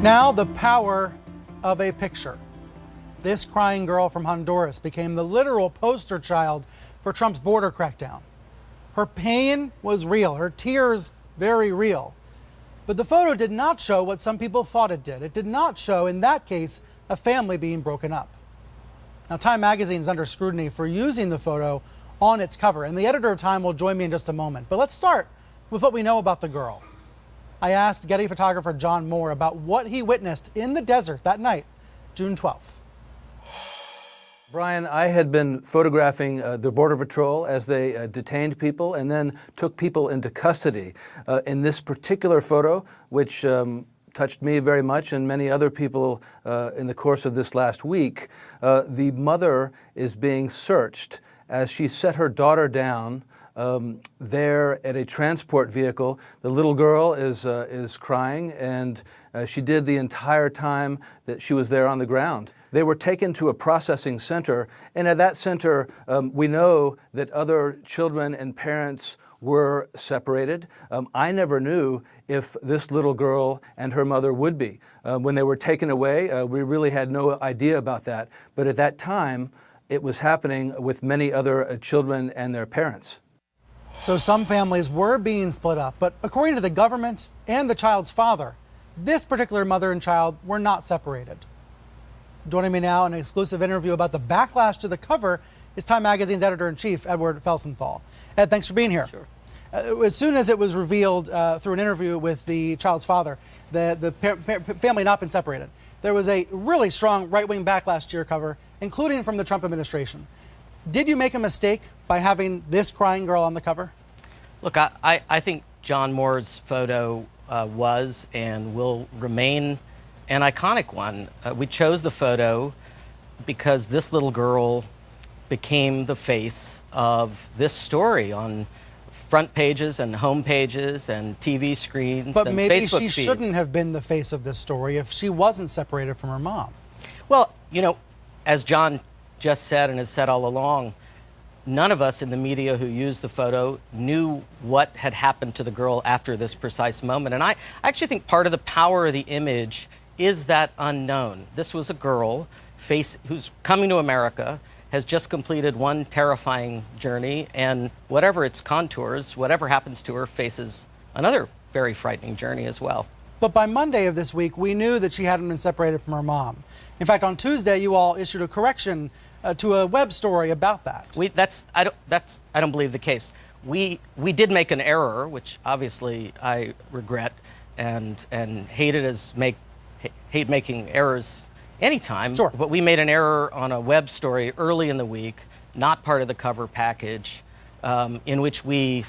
Now, the power of a picture. This crying girl from Honduras became the literal poster child for Trump's border crackdown. Her pain was real, her tears very real. But the photo did not show what some people thought it did. It did not show, in that case, a family being broken up. Now, Time magazine is under scrutiny for using the photo on its cover, and the editor of Time will join me in just a moment. But let's start with what we know about the girl. I asked Getty photographer John Moore about what he witnessed in the desert that night, June 12th. Brian, I had been photographing the Border Patrol as they detained people and then took people into custody. In this particular photo, which touched me very much and many other people in the course of this last week, the mother is being searched as she set her daughter down there at a transport vehicle. The little girl is crying, and she did the entire time that she was there on the ground. They were taken to a processing center, and at that center, we know that other children and parents were separated. I never knew if this little girl and her mother would be. When they were taken away, we really had no idea about that. But at that time, it was happening with many other children and their parents. So some families were being split up, but according to the government and the child's father, this particular mother and child were not separated. Joining me now in an exclusive interview about the backlash to the cover is Time Magazine's editor-in-chief, Edward Felsenthal. Ed, thanks for being here. Sure. As soon as it was revealed through an interview with the child's father that the family had not been separated, there was a really strong right-wing backlash to your cover, including from the Trump administration. Did you make a mistake by having this crying girl on the cover? Look, I think John Moore's photo was and will remain an iconic one. We chose the photo because this little girl became the face of this story on front pages and home pages and TV screens and Facebook feeds. But maybe she shouldn't have been the face of this story if she wasn't separated from her mom. Well, you know, as John just said and has said all along, none of us in the media who used the photo knew what had happened to the girl after this precise moment. And I actually think part of the power of the image is that unknown. This was a girl who's coming to America, has just completed one terrifying journey, and whatever its contours, whatever happens to her, faces another very frightening journey as well. But by Monday of this week, we knew that she hadn't been separated from her mom. In fact, on Tuesday, you all issued a correction to a web story about that. I don't believe the case. We did make an error, which obviously I regret and hate making errors anytime. Sure. But we made an error on a web story early in the week, not part of the cover package, in which we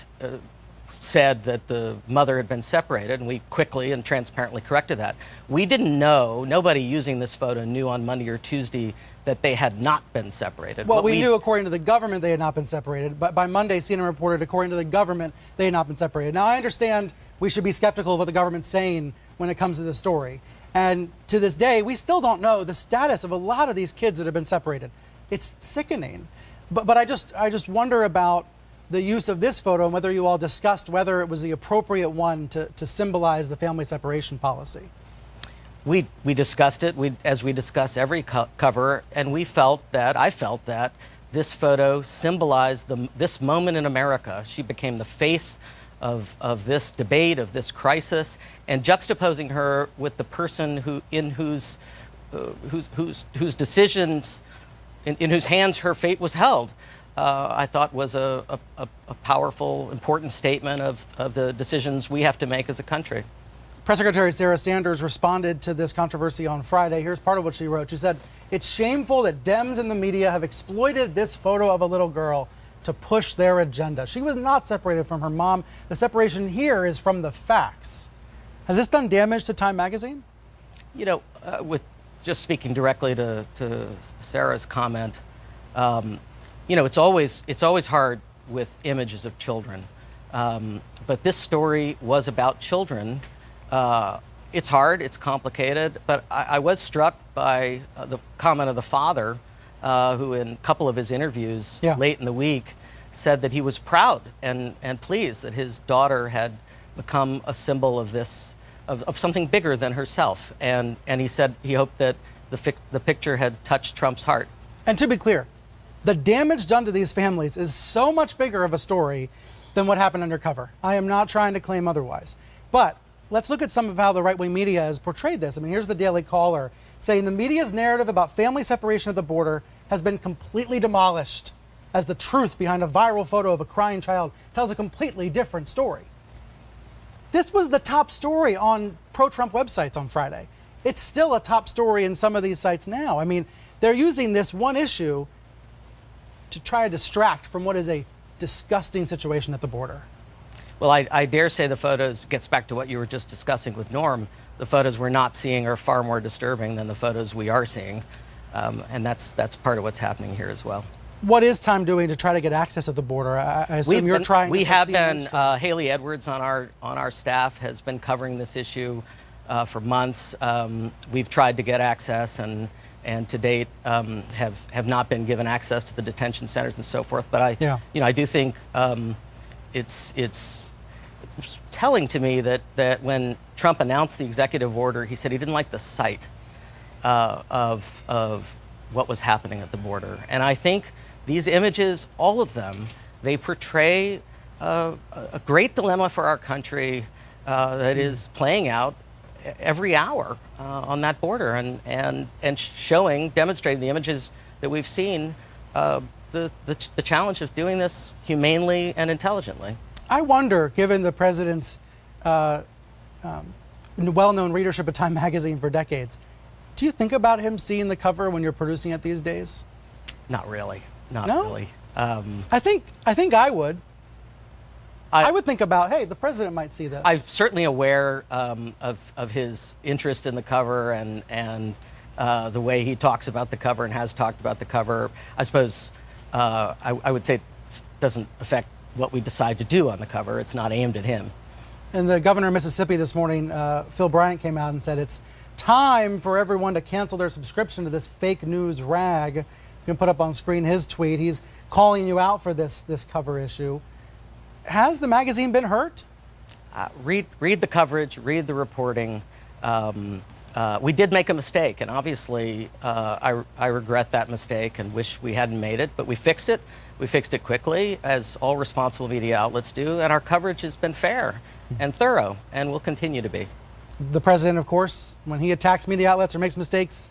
said that the mother had been separated, and we quickly and transparently corrected that. We didn't know, nobody using this photo knew on Monday or Tuesday that they had not been separated. Well, we knew according to the government they had not been separated, but by Monday, CNN reported according to the government they had not been separated. Now, I understand we should be skeptical of what the government's saying when it comes to this story. And to this day, we still don't know the status of a lot of these kids that have been separated. It's sickening. But I just wonder about the use of this photo and whether you all discussed whether it was the appropriate one to symbolize the family separation policy. We discussed it, as we discuss every cover, and I felt that this photo symbolized this moment in America. She became the face of this debate, of this crisis, and juxtaposing her with the person whose decisions, in whose hands her fate was held, I thought was a powerful, important statement of the decisions we have to make as a country. Press Secretary Sarah Sanders responded to this controversy on Friday. Here's part of what she wrote. She said, "It's shameful that Dems and the media have exploited this photo of a little girl to push their agenda. She was not separated from her mom. The separation here is from the facts." Has this done damage to Time magazine? You know, with just speaking directly to Sarah's comment, you know, it's always hard with images of children. But this story was about children. It's hard, it's complicated, but I was struck by the comment of the father, who in a couple of his interviews late in the week said that he was proud and pleased that his daughter had become a symbol of this of something bigger than herself. And he said he hoped that the picture had touched Trump's heart. And to be clear, the damage done to these families is so much bigger of a story than what happened undercover. I am not trying to claim otherwise. But let's look at some of how the right-wing media has portrayed this. I mean, here's the Daily Caller saying the media's narrative about family separation at the border has been completely demolished, as the truth behind a viral photo of a crying child tells a completely different story. This was the top story on pro-Trump websites on Friday. It's still a top story in some of these sites now. I mean, they're using this one issue to try to distract from what is a disgusting situation at the border. Well, I dare say the photos, gets back to what you were just discussing with Norm, the photos we're not seeing are far more disturbing than the photos we are seeing. And that's part of what's happening here as well. What is Time doing to try to get access at the border? I assume you're trying. We have been. Haley Edwards on our staff has been covering this issue for months. We've tried to get access, and to date have not been given access to the detention centers and so forth. But I do think it's telling to me that when Trump announced the executive order, he said he didn't like the sight of what was happening at the border, and I think these images, all of them, they portray a great dilemma for our country that is playing out every hour on that border, and showing, demonstrating the images that we've seen, the challenge of doing this humanely and intelligently. I wonder, given the president's well-known readership of Time magazine for decades, do you think about him seeing the cover when you're producing it these days? Not really. Not no? really. I think I would. I would think about, hey, the president might see this. I'm certainly aware of his interest in the cover and the way he talks about the cover and has talked about the cover. I suppose I would say it doesn't affect what we decide to do on the cover. It's not aimed at him. And the governor of Mississippi this morning, Phil Bryant, came out and said it's time for everyone to cancel their subscription to this fake news rag. You can put up on screen his tweet. He's calling you out for this cover issue. Has the magazine been hurt? Read the coverage, read the reporting. We did make a mistake, and obviously I regret that mistake and wish we hadn't made it, but we fixed it. We fixed it quickly, as all responsible media outlets do, and our coverage has been fair and thorough, and will continue to be. The president, of course, when he attacks media outlets or makes mistakes,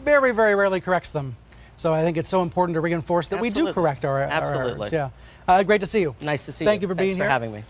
very, very rarely corrects them. So I think it's so important to reinforce that we do correct our errors. Yeah. Great to see you. Nice to see you. Thank you for being here. Thanks for having me.